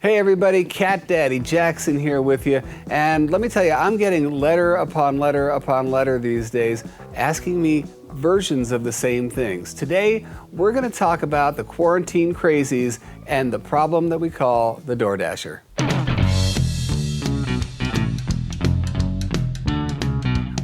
Hey everybody, Cat Daddy Jackson here with you. And let me tell you, I'm getting letter upon letter upon letter these days asking me versions of the same things. Today, we're going to talk about the quarantine crazies and the problem that we call the DoorDasher.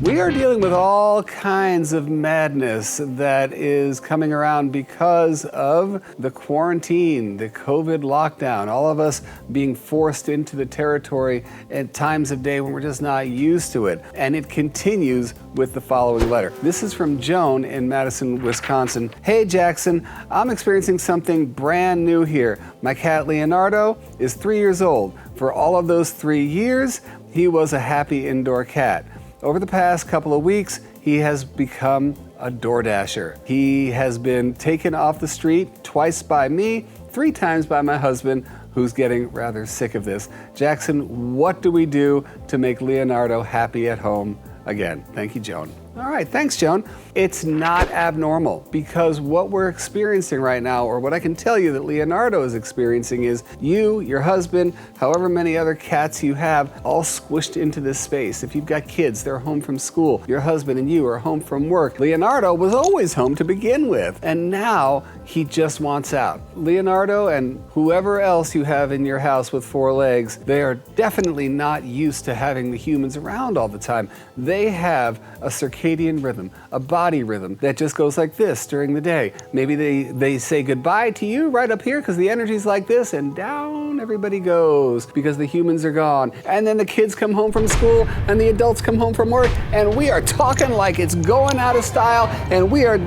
We are dealing with all kinds of madness that is coming around because of the quarantine, the COVID lockdown, all of us being forced into the territory at times of day when we're just not used to it. And it continues with the following letter. This is from Joan in Madison, Wisconsin. Hey Jackson, I'm experiencing something brand new here. My cat Leonardo is 3 years old. For all of those 3 years, he was a happy indoor cat. Over the past couple of weeks, he has become a DoorDasher. He has been taken off the street twice by me, 3 times by my husband, who's getting rather sick of this. Jackson, what do we do to make Leonardo happy at home again? Thank you, Joan. All right, thanks, Joan. It's not abnormal because what we're experiencing right now, or what I can tell you that Leonardo is experiencing, is you, your husband, however many other cats you have, all squished into this space. If you've got kids, they're home from school. Your husband and you are home from work. Leonardo was always home to begin with, and now he just wants out. Leonardo and whoever else you have in your house with 4 legs, they are definitely not used to having the humans around all the time. They have a circadian rhythm, a body rhythm that just goes like this during the day. Maybe they say goodbye to you right up here because the energy's like this, and down everybody goes because the humans are gone. And then the kids come home from school and the adults come home from work, and we are talking like it's going out of style, and we are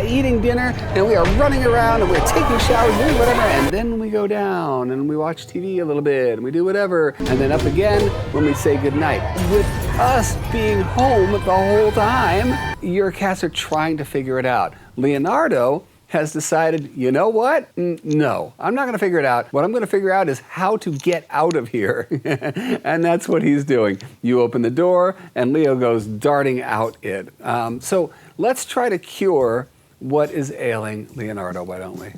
eating dinner, and we are running around, and we're taking showers, doing whatever, and then we go down and we watch TV a little bit and we do whatever, and then up again when we say goodnight. With us being home the whole time, your cats are trying to figure it out. Leonardo has decided, you know what? No, I'm not going to figure it out. What I'm going to figure out is how to get out of here. And that's what he's doing. You open the door and Leo goes darting out it. So let's try to cure what is ailing Leonardo, why don't we?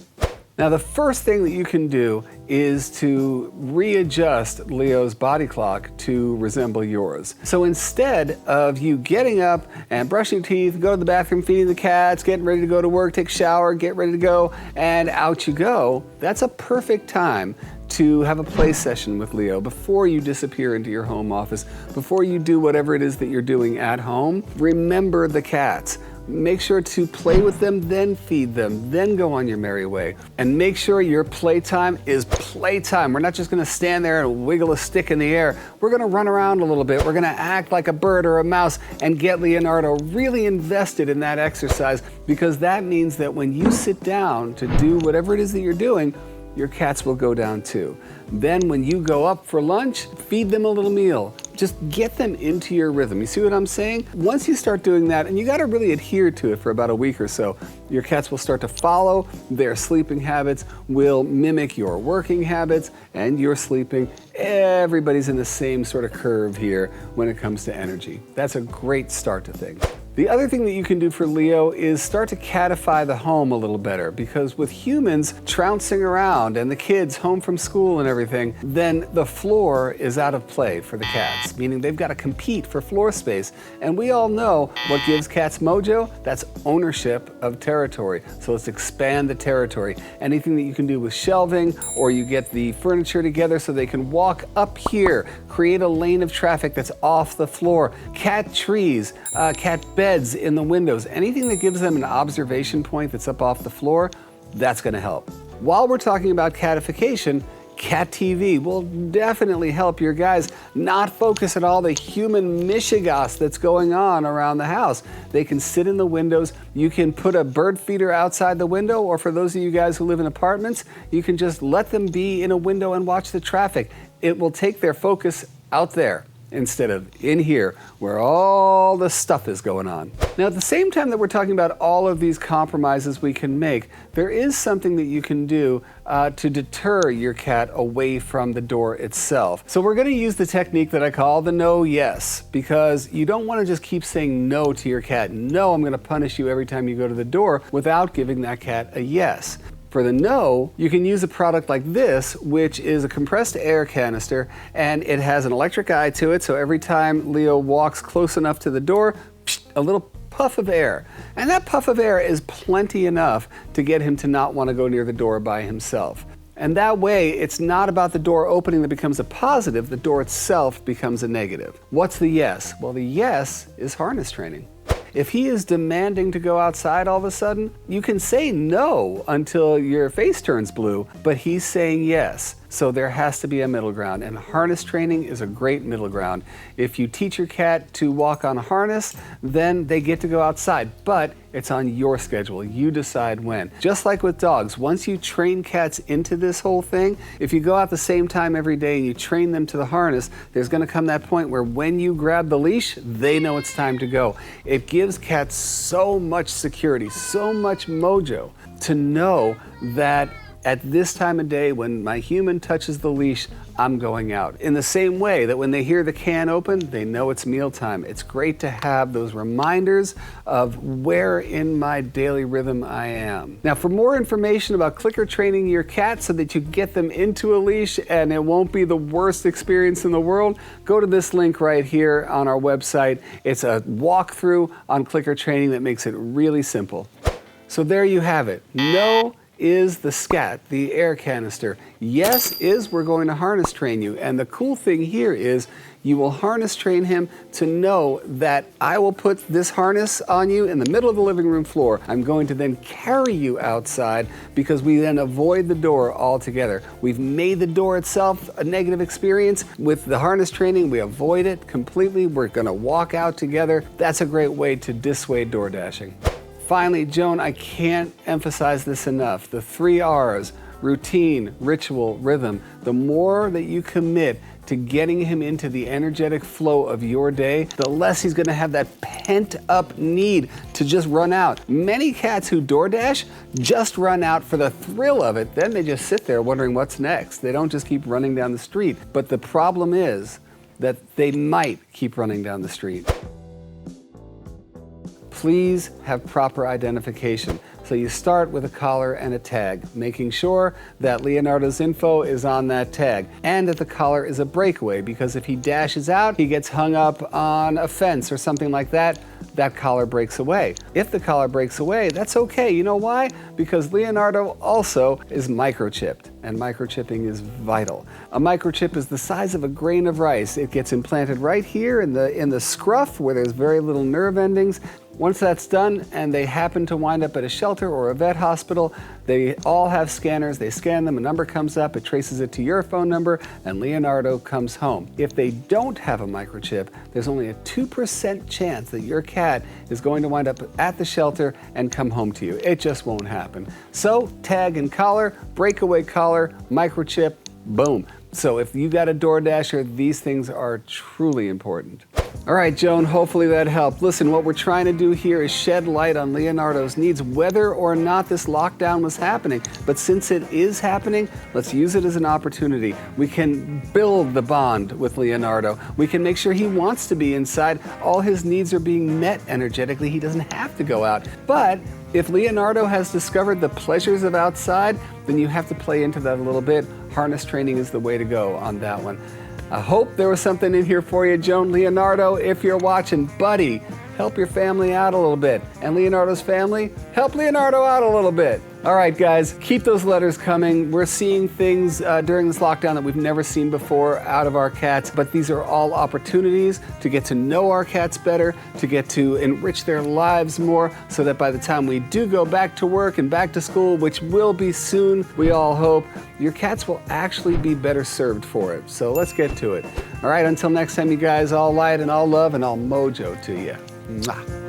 Now, the first thing that you can do is to readjust Leo's body clock to resemble yours. So instead of you getting up and brushing your teeth, go to the bathroom, feeding the cats, getting ready to go to work, take a shower, get ready to go, and out you go, that's a perfect time to have a play session with Leo before you disappear into your home office, before you do whatever it is that you're doing at home. Remember the cats. Make sure to play with them, then feed them, then go on your merry way. And make sure your playtime is playtime. We're not just gonna stand there and wiggle a stick in the air. We're gonna run around a little bit. We're gonna act like a bird or a mouse and get Leonardo really invested in that exercise, because that means that when you sit down to do whatever it is that you're doing, your cats will go down too. Then when you go up for lunch, feed them a little meal. Just get them into your rhythm. You see what I'm saying? Once you start doing that, and you gotta really adhere to it for about a week or so, your cats will start to follow. Their sleeping habits will mimic your working habits and your sleeping. Everybody's in the same sort of curve here when it comes to energy. That's a great start to things. The other thing that you can do for Leo is start to catify the home a little better, because with humans trouncing around and the kids home from school and everything, then the floor is out of play for the cats, meaning they've got to compete for floor space. And we all know what gives cats mojo? That's ownership of territory. So let's expand the territory. Anything that you can do with shelving, or you get the furniture together so they can walk up here, create a lane of traffic that's off the floor. Cat trees, cat beds in the windows, anything that gives them an observation point that's up off the floor, that's going to help. While we're talking about catification, Cat TV will definitely help your guys not focus on all the human mishigas that's going on around the house. They can sit in the windows. You can put a bird feeder outside the window, or for those of you guys who live in apartments, you can just let them be in a window and watch the traffic. It will take their focus out there instead of in here where all the stuff is going on. Now, at the same time that we're talking about all of these compromises we can make, there is something that you can do to deter your cat away from the door itself. So we're going to use the technique that I call the no yes, because you don't want to just keep saying no to your cat. No, I'm going to punish you every time you go to the door, without giving that cat a yes. For the no, you can use a product like this, which is a compressed air canister, and it has an electric eye to it, so every time Leo walks close enough to the door, a little puff of air. And that puff of air is plenty enough to get him to not want to go near the door by himself. And that way, it's not about the door opening that becomes a positive, the door itself becomes a negative. What's the yes? Well, the yes is harness training. If he is demanding to go outside all of a sudden, you can say no until your face turns blue, but he's saying yes. So there has to be a middle ground, and harness training is a great middle ground. If you teach your cat to walk on a harness, then they get to go outside, but it's on your schedule. You decide when. Just like with dogs, once you train cats into this whole thing, if you go out the same time every day and you train them to the harness, there's gonna come that point where when you grab the leash, they know it's time to go. It gives cats so much security, so much mojo to know that at this time of day, when my human touches the leash, I'm going out. In the same way that when they hear the can open, they know it's mealtime. It's great to have those reminders of where in my daily rhythm I am. Now, for more information about clicker training your cat so that you get them into a leash and it won't be the worst experience in the world, go to this link right here on our website. It's a walkthrough on clicker training that makes it really simple. So there you have it. No is the scat, the air canister. Yes is we're going to harness train you. And the cool thing here is you will harness train him to know that I will put this harness on you in the middle of the living room floor. I'm going to then carry you outside because we then avoid the door altogether. We've made the door itself a negative experience. With the harness training, we avoid it completely. We're gonna walk out together. That's a great way to dissuade door dashing. Finally, Joan, I can't emphasize this enough. The 3 R's, routine, ritual, rhythm. The more that you commit to getting him into the energetic flow of your day, the less he's gonna have that pent up need to just run out. Many cats who DoorDash just run out for the thrill of it. Then they just sit there wondering what's next. They don't just keep running down the street. But the problem is that they might keep running down the street. Please have proper identification. So you start with a collar and a tag, making sure that Leonardo's info is on that tag and that the collar is a breakaway, because if he dashes out, he gets hung up on a fence or something like that, that collar breaks away. If the collar breaks away, that's okay. You know why? Because Leonardo also is microchipped, and microchipping is vital. A microchip is the size of a grain of rice. It gets implanted right here in the scruff where there's very little nerve endings. Once that's done and they happen to wind up at a shelter or a vet hospital, they all have scanners. They scan them, a number comes up, it traces it to your phone number, and Leonardo comes home. If they don't have a microchip, there's only a 2% chance that your cat is going to wind up at the shelter and come home to you. It just won't happen. So tag and collar, breakaway collar, microchip, boom. So if you got a DoorDasher, these things are truly important. All right, Joan, hopefully that helped. Listen, what we're trying to do here is shed light on Leonardo's needs, whether or not this lockdown was happening. But since it is happening, let's use it as an opportunity. We can build the bond with Leonardo. We can make sure he wants to be inside. All his needs are being met energetically. He doesn't have to go out. But if Leonardo has discovered the pleasures of outside, then you have to play into that a little bit. Harness training is the way to go on that one. I hope there was something in here for you, Joan. Leonardo, if you're watching, buddy, help your family out a little bit. And Leonardo's family, help Leonardo out a little bit. All right, guys, keep those letters coming. We're seeing things during this lockdown that we've never seen before out of our cats, but these are all opportunities to get to know our cats better, to get to enrich their lives more, so that by the time we do go back to work and back to school, which will be soon, we all hope, your cats will actually be better served for it. So let's get to it. All right, until next time, you guys, all light and all love and all mojo to you. Mwah.